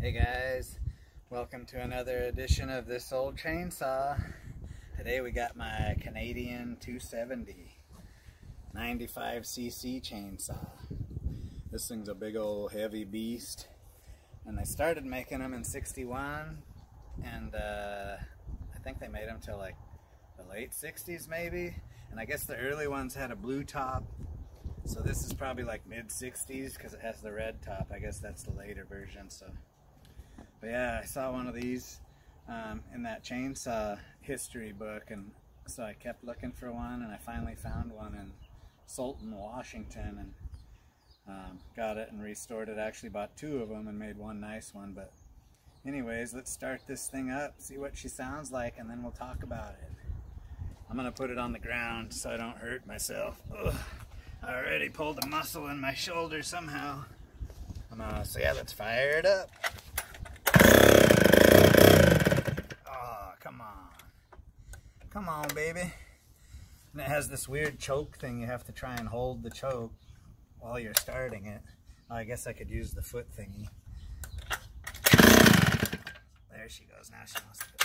Hey guys, welcome to another edition of This Old Chainsaw. Today we got my Canadien 270 95cc chainsaw. This thing's a big old heavy beast, and they started making them in '61, and I think they made them till like the late '60s maybe, and I guess the early ones had a blue top, so this is probably like mid '60s because it has the red top. I guess that's the later version. But yeah, I saw one of these in that chainsaw history book, and so I kept looking for one, and I finally found one in Sultan, Washington, and got it and restored it. I actually bought two of them and made one nice one. But anyways, let's start this thing up, see what she sounds like, and then we'll talk about it. I'm gonna put it on the ground so I don't hurt myself. Ugh, I already pulled a muscle in my shoulder somehow. So yeah, let's fire it up. Oh, come on. Come on, baby. And it has this weird choke thing. You have to try and hold the choke while you're starting it. Oh, I guess I could use the foot thingy. There she goes. Now she wants to go.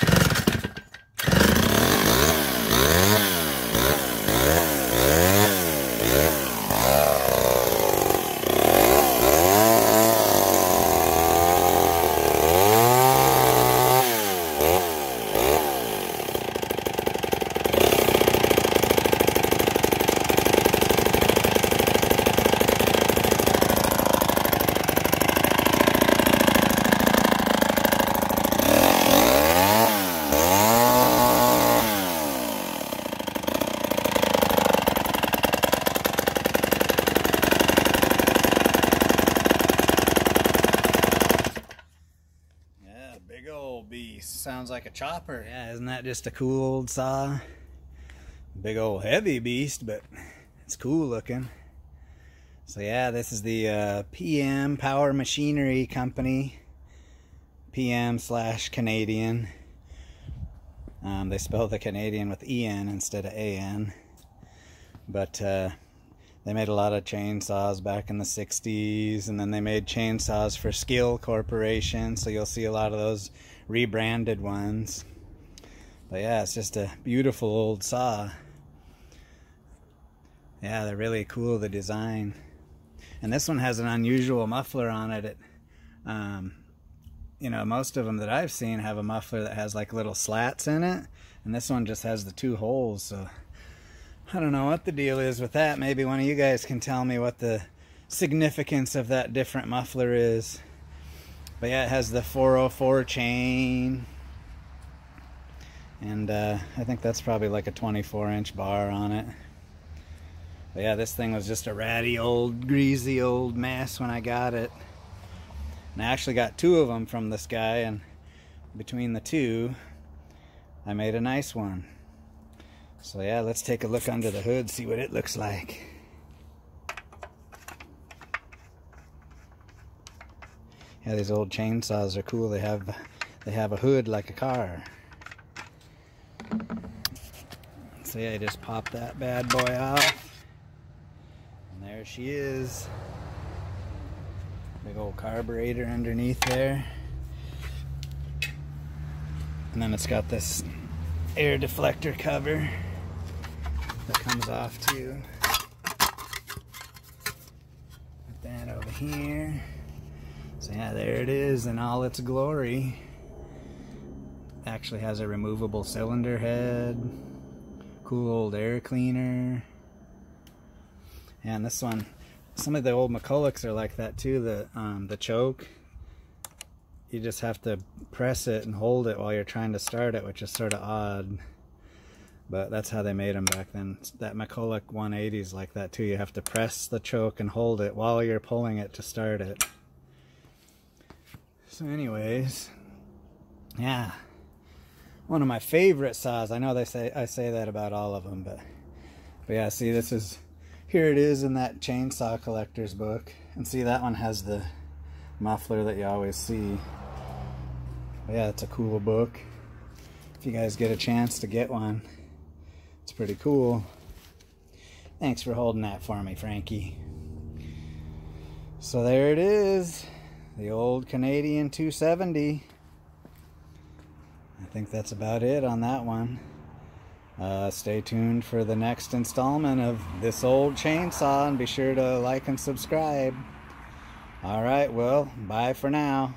Big old beast. Sounds like a chopper. Yeah, isn't that just a cool old saw? Big old heavy beast, but it's cool looking. So yeah, this is the PM Power Machinery Company. PM/Canadian. They spell the Canadian with EN instead of AN. But they made a lot of chainsaws back in the '60s, and then they made chainsaws for Skill Corporation, so you'll see a lot of those rebranded ones. But yeah, it's just a beautiful old saw. Yeah, they're really cool, the design. And this one has an unusual muffler on it. You know, most of them that I've seen have a muffler that has like little slats in it, and this one just has the two holes, so I don't know what the deal is with that. Maybe one of you guys can tell me what the significance of that different muffler is. But yeah, it has the 404 chain. And I think that's probably like a 24-inch bar on it. But yeah, this thing was just a ratty old, greasy old mess when I got it. And I actually got two of them from this guy, and between the two, I made a nice one. So yeah, let's take a look under the hood, see what it looks like. Yeah, these old chainsaws are cool. They have a hood like a car. So yeah, I just pop that bad boy off. And there she is. Big old carburetor underneath there. And then it's got this air deflector cover that comes off too. Put that over here. So yeah, there it is in all its glory. Actually has a removable cylinder head. Cool old air cleaner. And this one, some of the old McCullochs are like that too. The choke, you just have to press it and hold it while you're trying to start it, which is sort of odd. But that's how they made them back then. That McCulloch 180 is like that too. You have to press the choke and hold it while you're pulling it to start it. So anyways, yeah. One of my favorite saws. I know I say that about all of them, but yeah, see, here it is in that chainsaw collector's book. And see, that one has the muffler that you always see. But yeah, it's a cool book. If you guys get a chance to get one, it's pretty cool. Thanks for holding that for me, Frankie. So there it is. the old Canadien 270. I think that's about it on that one. Stay tuned for the next installment of this old chainsaw, and be sure to like and subscribe. Alright, well, bye for now.